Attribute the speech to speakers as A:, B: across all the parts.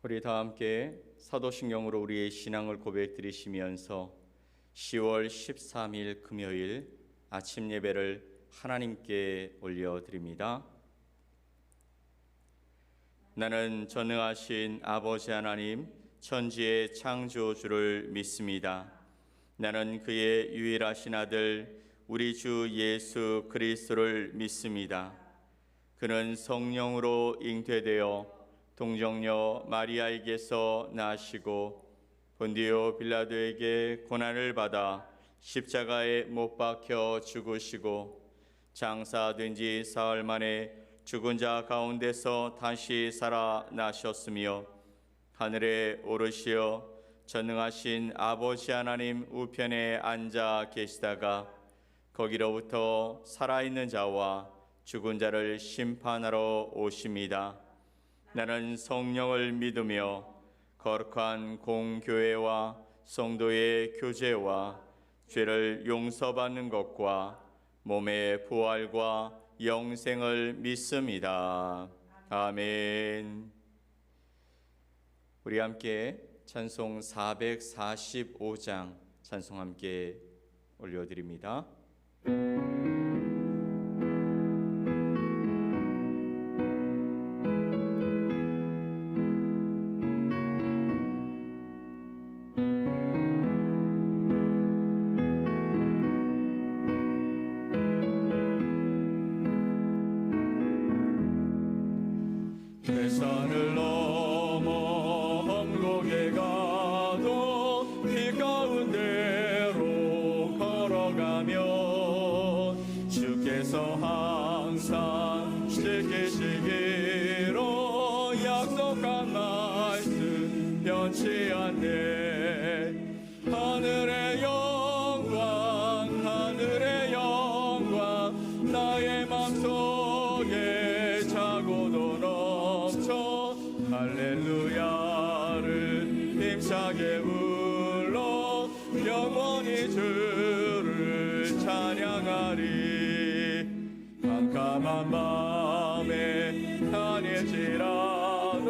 A: 우리 다 함께 사도신경으로 우리의 신앙을 고백드리시면서 10월 13일 금요일 아침 예배를 하나님께 올려드립니다. 나는 전능하신 아버지 하나님 천지의 창조주를 믿습니다. 나는 그의 유일하신 아들 우리 주 예수 그리스도를 믿습니다. 그는 성령으로 잉태되어 동정녀 마리아에게서 나시고 본디오 빌라도에게 고난을 받아 십자가에 못 박혀 죽으시고 장사된 지 사흘 만에 죽은 자 가운데서 다시 살아나셨으며 하늘에 오르시어 전능하신 아버지 하나님 우편에 앉아 계시다가 거기로부터 살아있는 자와 죽은 자를 심판하러 오십니다. 나는 성령을 믿으며 거룩한 공교회와 성도의 교제와 죄를 용서받는 것과 몸의 부활과 영생을 믿습니다. 아멘. 우리 함께 찬송 445장 찬송 함께 올려드립니다.
B: 산을 넘어 험곡에 가도 길 가운데로 걸어가며 주께서 항상 지키시기로 약속한 말씀 변치 않네. 하늘의 영광 나의 맘속에 차고도 넘쳐 할렐루야를 힘차게 불러 영원히 주를 찬양하리. 캄캄한 밤에 다닐지라도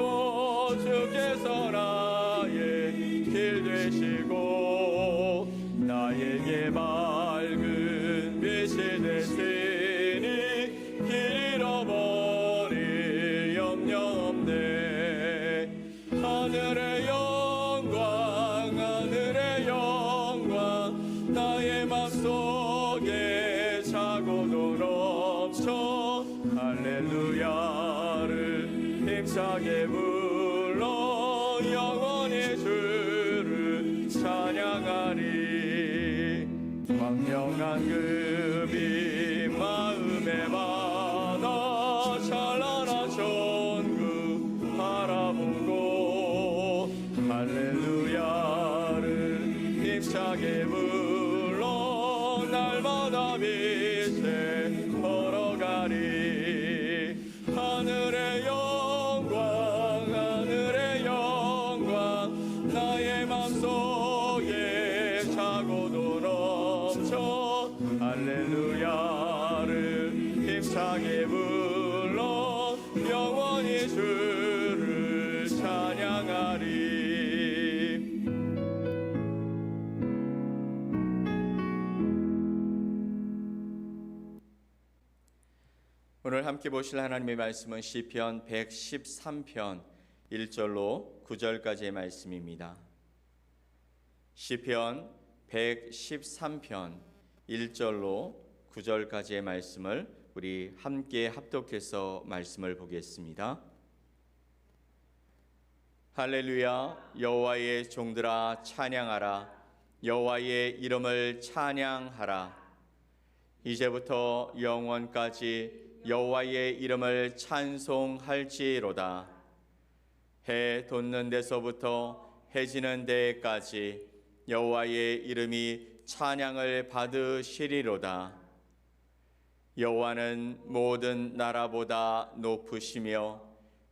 B: 주께서 나의 길 되시고 나에게 맑은 빛이 되시니 길 잃어버릴 염려 없네. 하늘의 영광 나의 맘속에 차고도 넘쳐 할렐루야를 힘차게 불러 영원히 주를 찬양하리. 광명한 그 빛 마음에 받아 찬란한 천국 바라보고 할렐루야를 힘차게 불러 날마다 빛에 걸어가리. 하늘의 영광 나의 맘속에 차고도 넘쳐 할렐루야를 힘차게 불러 영원히 주를 찬양하리.
A: 오늘 함께 보실 하나님의 말씀은 시편 113편 1절로 9절까지의 말씀입니다. 시편 113편 1절로 9절까지의 말씀을 우리 함께 합독해서 말씀을 보겠습니다. 할렐루야, 여호와의 종들아 찬양하라. 여호와의 이름을 찬양하라. 이제부터 영원까지 여호와의 이름을 찬송할지로다. 해 돋는 데서부터 해 지는 데까지 여호와의 이름이 찬양을 받으시리로다. 여호와는 모든 나라보다 높으시며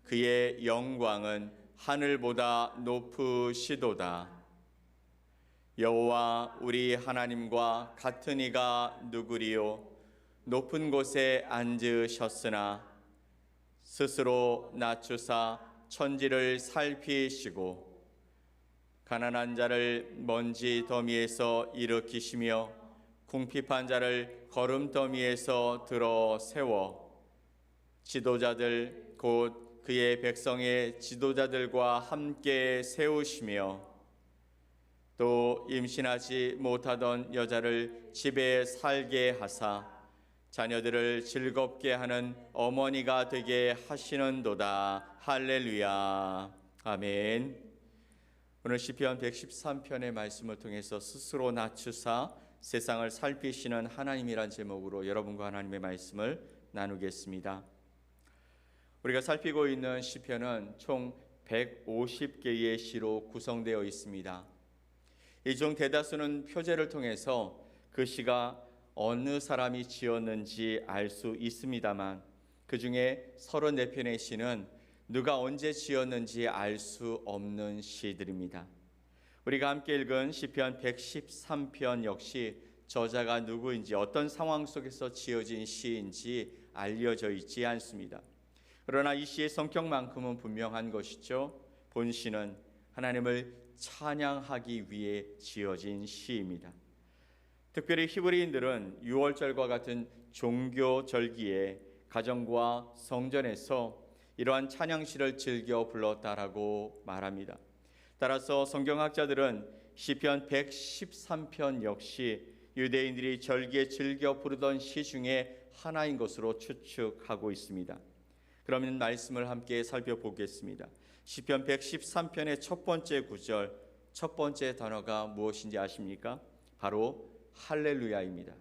A: 그의 영광은 하늘보다 높으시도다. 여호와 우리 하나님과 같은 이가 누구리요? 높은 곳에 앉으셨으나 스스로 낮추사 천지를 살피시고 가난한 자를 먼지 더미에서 일으키시며 궁핍한 자를 거름 더미에서 들어 세워 지도자들 곧 그의 백성의 지도자들과 함께 세우시며 또 임신하지 못하던 여자를 집에 살게 하사 자녀들을 즐겁게 하는 어머니가 되게 하시는도다. 할렐루야. 아멘. 오늘 시편 113편의 말씀을 통해서 스스로 낮추사 세상을 살피시는 하나님이란 제목으로 여러분과 하나님의 말씀을 나누겠습니다. 우리가 살피고 있는 시편은 총 150개의 시로 구성되어 있습니다. 이 중 대다수는 표제를 통해서 그 시가 어느 사람이 지었는지 알 수 있습니다만 그 중에 34편의 시는 누가 언제 지었는지 알 수 없는 시들입니다. 우리가 함께 읽은 시편 113편 역시 저자가 누구인지 어떤 상황 속에서 지어진 시인지 알려져 있지 않습니다. 그러나 이 시의 성격만큼은 분명한 것이죠. 본 시는 하나님을 찬양하기 위해 지어진 시입니다. 특별히 히브리인들은 유월절과 같은 종교 절기에 가정과 성전에서 이러한 찬양시를 즐겨 불렀다라고 말합니다. 따라서 성경학자들은 시편 113편 역시 유대인들이 절기에 즐겨 부르던 시 중에 하나인 것으로 추측하고 있습니다. 그러면 말씀을 함께 살펴보겠습니다. 시편 113편의 첫 번째 구절, 첫 번째 단어가 무엇인지 아십니까? 바로 할렐루야입니다.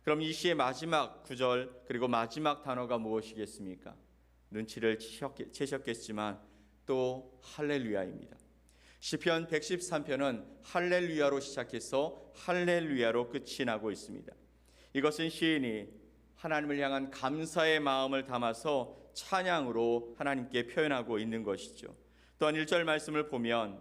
A: 그럼 이 시의 마지막 구절 그리고 마지막 단어가 무엇이겠습니까? 눈치를 채셨겠지만 또 할렐루야입니다. 시편 113편은 할렐루야로 시작해서 할렐루야로 끝이 나고 있습니다. 이것은 시인이 하나님을 향한 감사의 마음을 담아서 찬양으로 하나님께 표현하고 있는 것이죠. 또한 1절 말씀을 보면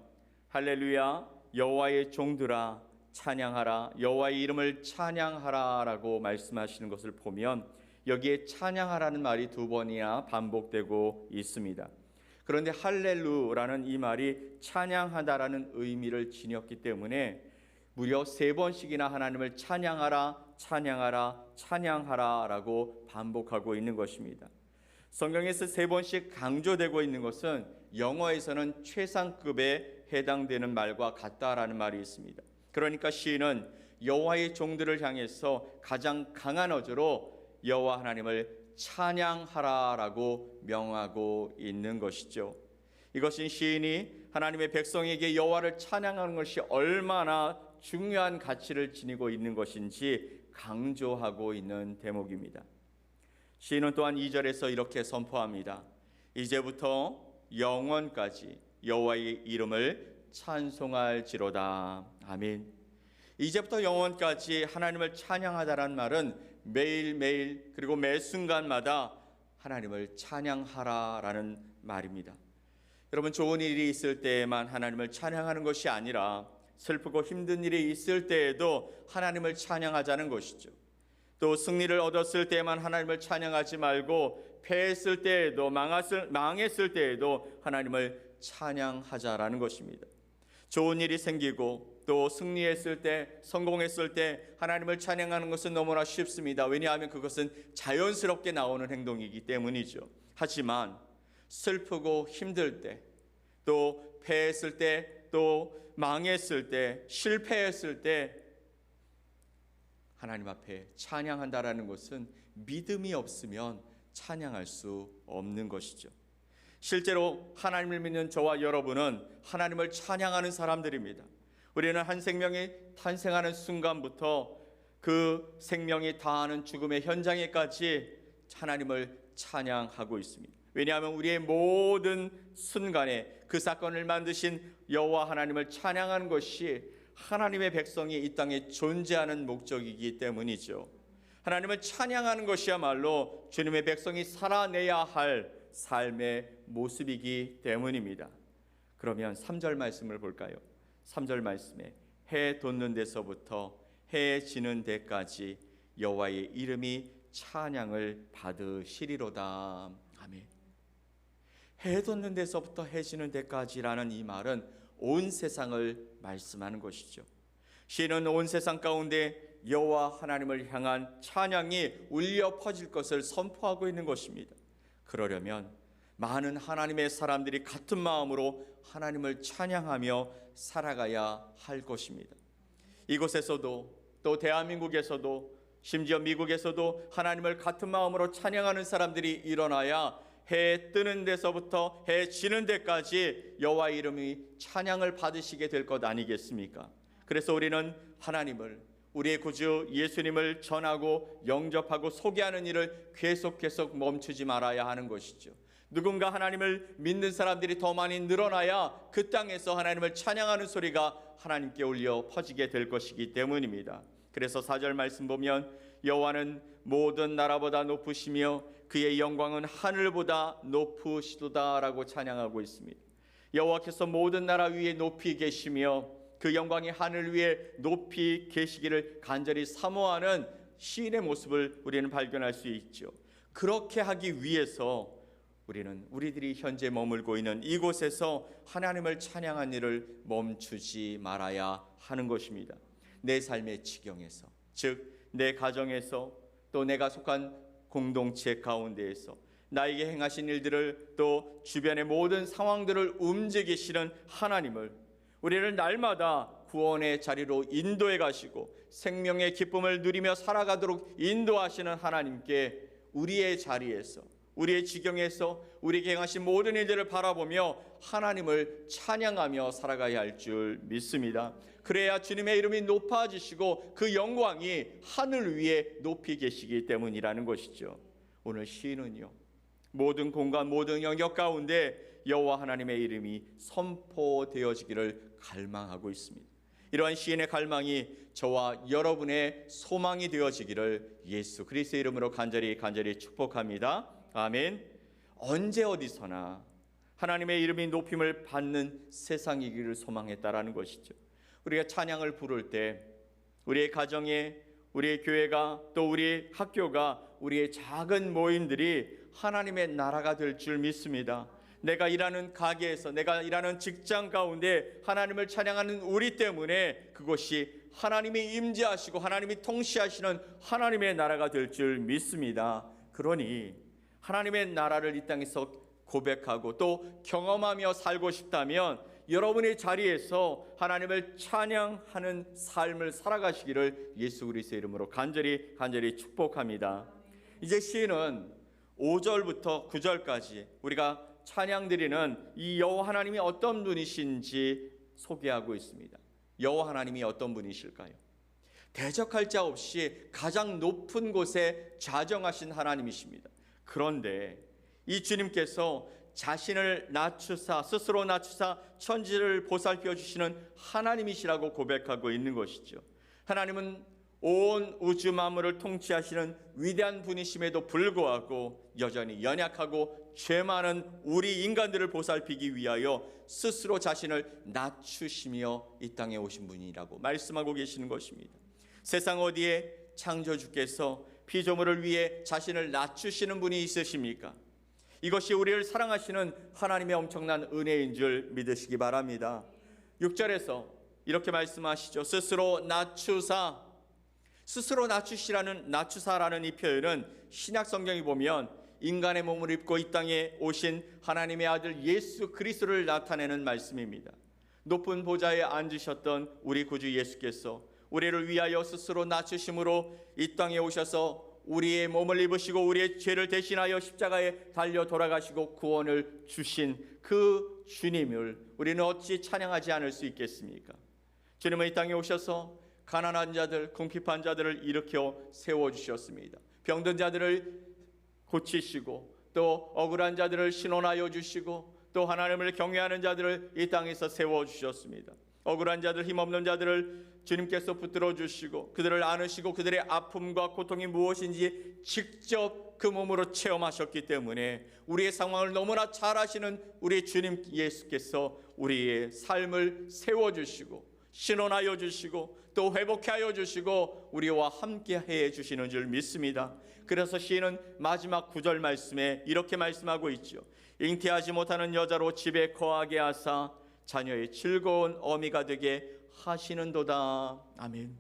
A: 할렐루야 여호와의 종들아 찬양하라 여호와의 이름을 찬양하라라고 말씀하시는 것을 보면 여기에 찬양하라는 말이 2번이나 반복되고 있습니다. 그런데 할렐루라는 이 말이 찬양하다라는 의미를 지녔기 때문에 무려 3번씩이나 하나님을 찬양하라 찬양하라 찬양하라라고 반복하고 있는 것입니다. 성경에서 3번씩 강조되고 있는 것은 영어에서는 최상급에 해당되는 말과 같다라는 말이 있습니다. 그러니까 시인은 여호와의 종들을 향해서 가장 강한 어조로 여호와 하나님을 찬양하라라고 명하고 있는 것이죠. 이것은 시인이 하나님의 백성에게 여호와를 찬양하는 것이 얼마나 중요한 가치를 지니고 있는 것인지 강조하고 있는 대목입니다. 시인은 또한 2절에서 이렇게 선포합니다. 이제부터 영원까지 여호와의 이름을 찬송할지로다. 아멘. 이제부터 영원까지 하나님을 찬양하다라는 말은 매일매일 그리고 매 순간마다 하나님을 찬양하라라는 말입니다. 여러분, 좋은 일이 있을 때에만 하나님을 찬양하는 것이 아니라 슬프고 힘든 일이 있을 때에도 하나님을 찬양하자는 것이죠. 또 승리를 얻었을 때만 하나님을 찬양하지 말고 패했을 때에도 망했을 때에도 하나님을 찬양하자라는 것입니다. 좋은 일이 생기고 또 승리했을 때 성공했을 때 하나님을 찬양하는 것은 너무나 쉽습니다. 왜냐하면 그것은 자연스럽게 나오는 행동이기 때문이죠. 하지만 슬프고 힘들 때 또 패했을 때 또 망했을 때 실패했을 때 하나님 앞에 찬양한다라는 것은 믿음이 없으면 찬양할 수 없는 것이죠. 실제로 하나님을 믿는 저와 여러분은 하나님을 찬양하는 사람들입니다. 우리는 한 생명이 탄생하는 순간부터 그 생명이 다하는 죽음의 현장에까지 하나님을 찬양하고 있습니다. 왜냐하면 우리의 모든 순간에 그 사건을 만드신 여호와 하나님을 찬양하는 것이 하나님의 백성이 이 땅에 존재하는 목적이기 때문이죠. 하나님을 찬양하는 것이야말로 주님의 백성이 살아내야 할 삶의 모습이기 때문입니다. 그러면 3절 말씀을 볼까요? 3절 말씀에 해 돋는 데서부터 해 지는 데까지 여호와의 이름이 찬양을 받으시리로다. 아멘. 해 돋는 데서부터 해 지는 데까지라는 이 말은 온 세상을 말씀하는 것이죠. 시인은 온 세상 가운데 여호와 하나님을 향한 찬양이 울려 퍼질 것을 선포하고 있는 것입니다. 그러려면 많은 하나님의 사람들이 같은 마음으로 하나님을 찬양하며 살아가야 할 것입니다. 이곳에서도 또 대한민국에서도 심지어 미국에서도 하나님을 같은 마음으로 찬양하는 사람들이 일어나야 해 뜨는 데서부터 해 지는 데까지 여호와의 이름이 찬양을 받으시게 될 것 아니겠습니까? 그래서 우리는 하나님을, 우리의 구주 예수님을 전하고 영접하고 소개하는 일을 계속 멈추지 말아야 하는 것이죠. 누군가 하나님을 믿는 사람들이 더 많이 늘어나야 그 땅에서 하나님을 찬양하는 소리가 하나님께 울려 퍼지게 될 것이기 때문입니다. 그래서 4절 말씀 보면 여호와는 모든 나라보다 높으시며 그의 영광은 하늘보다 높으시도다라고 찬양하고 있습니다. 여호와께서 모든 나라 위에 높이 계시며 그 영광이 하늘 위에 높이 계시기를 간절히 사모하는 시인의 모습을 우리는 발견할 수 있죠. 그렇게 하기 위해서 우리들이 현재 머물고 있는 이곳에서 하나님을 찬양한 일을 멈추지 말아야 하는 것입니다. 내 삶의 지경에서, 즉 내 가정에서, 또 내가 속한 공동체 가운데에서 나에게 행하신 일들을, 또 주변의 모든 상황들을 움직이시는 하나님을 우리를 날마다 구원의 자리로 인도해 가시고 생명의 기쁨을 누리며 살아가도록 인도하시는 하나님께 우리의 자리에서, 우리의 지경에서 우리에게 행하신 모든 일들을 바라보며 하나님을 찬양하며 살아가야 할 줄 믿습니다. 그래야 주님의 이름이 높아지시고 그 영광이 하늘 위에 높이 계시기 때문이라는 것이죠. 오늘 시인은요, 모든 공간, 모든 영역 가운데 여호와 하나님의 이름이 선포되어지기를 갈망하고 있습니다. 이러한 시인의 갈망이 저와 여러분의 소망이 되어지기를 예수 그리스도의 이름으로 간절히 축복합니다. 아멘. 언제 어디서나 하나님의 이름이 높임을 받는 세상이기를 소망했다라는 것이죠. 우리가 찬양을 부를 때 우리의 가정에, 우리의 교회가, 또 우리의 학교가, 우리의 작은 모임들이 하나님의 나라가 될 줄 믿습니다. 내가 일하는 가게에서, 내가 일하는 직장 가운데 하나님을 찬양하는 우리 때문에 그것이 하나님이 임재하시고 하나님이 통치하시는 하나님의 나라가 될 줄 믿습니다. 그러니 하나님의 나라를 이 땅에서 고백하고 또 경험하며 살고 싶다면 여러분의 자리에서 하나님을 찬양하는 삶을 살아가시기를 예수 그리스도의 이름으로 간절히 축복합니다. 이제 시인은 5절부터 9절까지 우리가 찬양드리는 이 여호와 하나님이 어떤 분이신지 소개하고 있습니다. 여호와 하나님이 어떤 분이실까요? 대적할 자 없이 가장 높은 곳에 좌정하신 하나님이십니다. 그런데 이 주님께서 자신을 낮추사, 스스로 낮추사 천지를 보살펴 주시는 하나님이시라고 고백하고 있는 것이죠. 하나님은 온 우주 만물을 통치하시는 위대한 분이심에도 불구하고 여전히 연약하고 죄 많은 우리 인간들을 보살피기 위하여 스스로 자신을 낮추시며 이 땅에 오신 분이라고 말씀하고 계시는 것입니다. 세상 어디에 창조주께서 피조물을 위해 자신을 낮추시는 분이 있으십니까? 이것이 우리를 사랑하시는 하나님의 엄청난 은혜인 줄 믿으시기 바랍니다. 6절에서 이렇게 말씀하시죠. 스스로 낮추시라는 낮추사라는 이 표현은 신약 성경에 보면 인간의 몸을 입고 이 땅에 오신 하나님의 아들 예수 그리스도를 나타내는 말씀입니다. 높은 보좌에 앉으셨던 우리 구주 예수께서 우리를 위하여 스스로 낮추심으로 이 땅에 오셔서 우리의 몸을 입으시고 우리의 죄를 대신하여 십자가에 달려 돌아가시고 구원을 주신 그 주님을 우리는 어찌 찬양하지 않을 수 있겠습니까? 주님은 이 땅에 오셔서 가난한 자들, 궁핍한 자들을 일으켜 세워주셨습니다. 병든 자들을 고치시고 또 억울한 자들을 신원하여 주시고 또 하나님을 경외하는 자들을 이 땅에서 세워주셨습니다. 억울한 자들, 힘없는 자들을 주님께서 붙들어 주시고 그들을 안으시고 그들의 아픔과 고통이 무엇인지 직접 그 몸으로 체험하셨기 때문에 우리의 상황을 너무나 잘 아시는 우리 주님 예수께서 우리의 삶을 세워주시고 신원하여 주시고 또 회복해 하여 주시고 우리와 함께 해 주시는 줄 믿습니다. 그래서 시인은 마지막 구절 말씀에 이렇게 말씀하고 있죠. 잉태하지 못하는 여자로 집에 거하게 하사 자녀의 즐거운 어미가 되게 하시는도다. 아멘.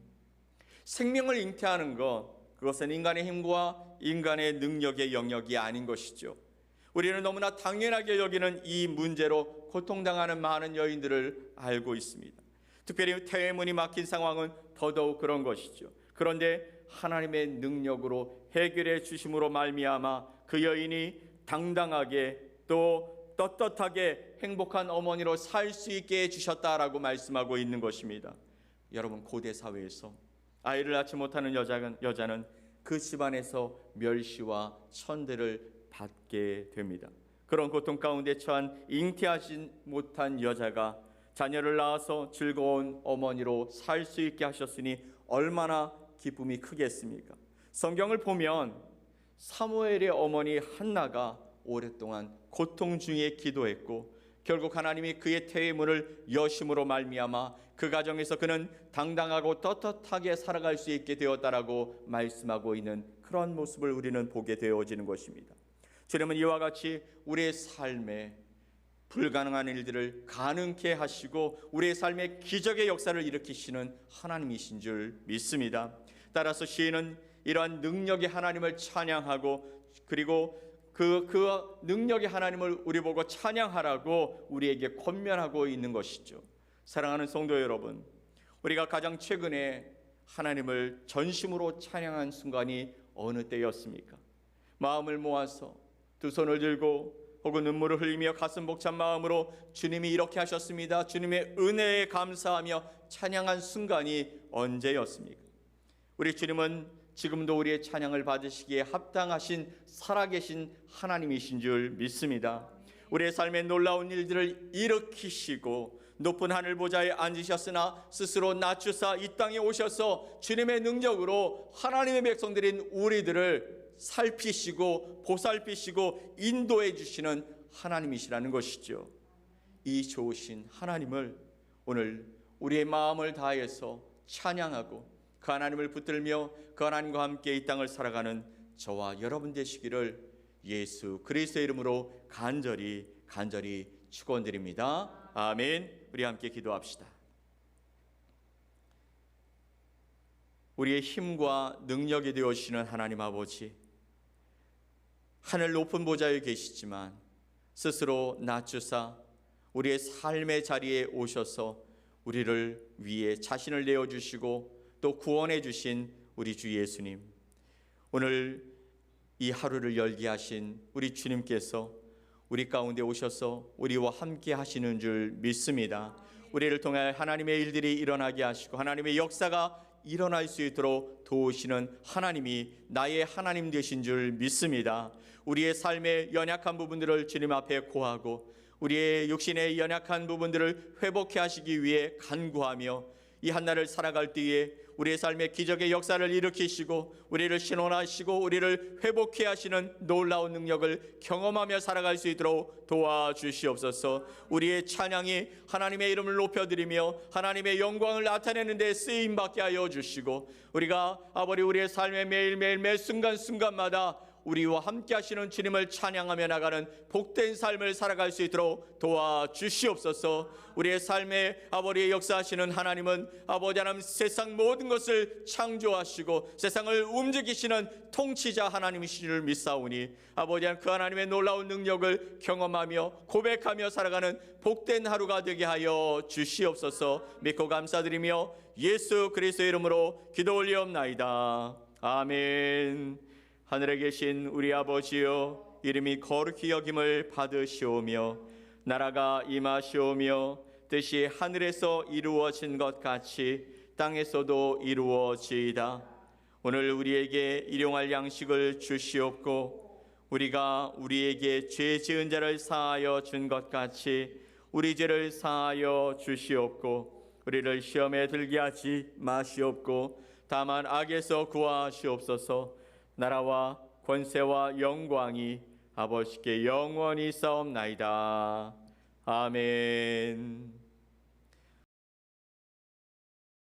A: 생명을 잉태하는 것, 그것은 인간의 힘과 인간의 능력의 영역이 아닌 것이죠. 우리는 너무나 당연하게 여기는 이 문제로 고통당하는 많은 여인들을 알고 있습니다. 특별히 태문이 막힌 상황은 더더욱 그런 것이죠. 그런데 하나님의 능력으로 해결해 주심으로 말미암아 그 여인이 당당하게 또 떳떳하게 행복한 어머니로 살 수 있게 해주셨다라고 말씀하고 있는 것입니다. 여러분, 고대 사회에서 아이를 낳지 못하는 여자는 그 집안에서 멸시와 천대를 받게 됩니다. 그런 고통 가운데 처한 잉태하지 못한 여자가 자녀를 낳아서 즐거운 어머니로 살 수 있게 하셨으니 얼마나 기쁨이 크겠습니까? 성경을 보면 사무엘의 어머니 한나가 오랫동안 고통 중에 기도했고 결국 하나님이 그의 태의 문을 여심으로 말미암아 그 가정에서 그는 당당하고 떳떳하게 살아갈 수 있게 되었다라고 말씀하고 있는 그런 모습을 우리는 보게 되어지는 것입니다. 주님은 이와 같이 우리의 삶에 불가능한 일들을 가능케 하시고 우리의 삶에 기적의 역사를 일으키시는 하나님이신 줄 믿습니다. 따라서 시인은 이러한 능력의 하나님을 찬양하고 그리고 그 능력의 하나님을 우리 보고 찬양하라고 우리에게 권면하고 있는 것이죠. 사랑하는 성도 여러분, 우리가 가장 최근에 하나님을 전심으로 찬양한 순간이 어느 때였습니까? 마음을 모아서 두 손을 들고 혹은 눈물을 흘리며 가슴 벅찬 마음으로 주님이 이렇게 하셨습니다, 주님의 은혜에 감사하며 찬양한 순간이 언제였습니까? 우리 주님은 지금도 우리의 찬양을 받으시기에 합당하신 살아계신 하나님이신 줄 믿습니다. 우리의 삶에 놀라운 일들을 일으키시고 높은 하늘 보좌에 앉으셨으나 스스로 낮추사 이 땅에 오셔서 주님의 능력으로 하나님의 백성들인 우리들을 살피시고 보살피시고 인도해 주시는 하나님이시라는 것이죠. 이 좋으신 하나님을 오늘 우리의 마음을 다해서 찬양하고 그 하나님을 붙들며 그 하나님과 함께 이 땅을 살아가는 저와 여러분 되시기를 예수 그리스도의 이름으로 간절히 축원드립니다. 아멘. 우리 함께 기도합시다. 우리의 힘과 능력이 되어주시는 하나님 아버지, 하늘 높은 보좌에 계시지만 스스로 낮추사 우리의 삶의 자리에 오셔서 우리를 위해 자신을 내어주시고 또 구원해 주신 우리 주 예수님, 오늘 이 하루를 열게 하신 우리 주님께서 우리 가운데 오셔서 우리와 함께 하시는 줄 믿습니다. 우리를 통해 하나님의 일들이 일어나게 하시고 하나님의 역사가 일어날 수 있도록 도우시는 하나님이 나의 하나님 되신 줄 믿습니다. 우리의 삶의 연약한 부분들을 주님 앞에 고하고 우리의 육신의 연약한 부분들을 회복해 하시기 위해 간구하며 이 한날을 살아갈 때에 우리의 삶의 기적의 역사를 일으키시고 우리를 신원하시고 우리를 회복해 하시는 놀라운 능력을 경험하며 살아갈 수 있도록 도와주시옵소서. 우리의 찬양이 하나님의 이름을 높여드리며 하나님의 영광을 나타내는 데 쓰임받게 하여 주시고 우리가 아버지 우리의 삶의 매일매일 매 순간순간마다 우리와 함께 하시는 주님을 찬양하며 나가는 복된 삶을 살아갈 수 있도록 도와주시옵소서. 우리의 삶에 아버지의 역사하시는 하나님은 아버지 하나님 세상 모든 것을 창조하시고 세상을 움직이시는 통치자 하나님이신 줄 믿사오니 아버지 하나님 그 하나님의 놀라운 능력을 경험하며 고백하며 살아가는 복된 하루가 되게 하여 주시옵소서. 믿고 감사드리며 예수 그리스도의 이름으로 기도 올리옵나이다. 아멘. 하늘에 계신 우리 아버지여, 이름이 거룩히 여김을 받으시오며 나라가 임하시오며 뜻이 하늘에서 이루어진 것 같이 땅에서도 이루어지이다. 오늘 우리에게 일용할 양식을 주시옵고 우리가 우리에게 죄 지은 자를 사하여 준 것 같이 우리 죄를 사하여 주시옵고 우리를 시험에 들게 하지 마시옵고 다만 악에서 구하시옵소서. 나라와 권세와 영광이 아버지께 영원히 싸움나이다. 아멘.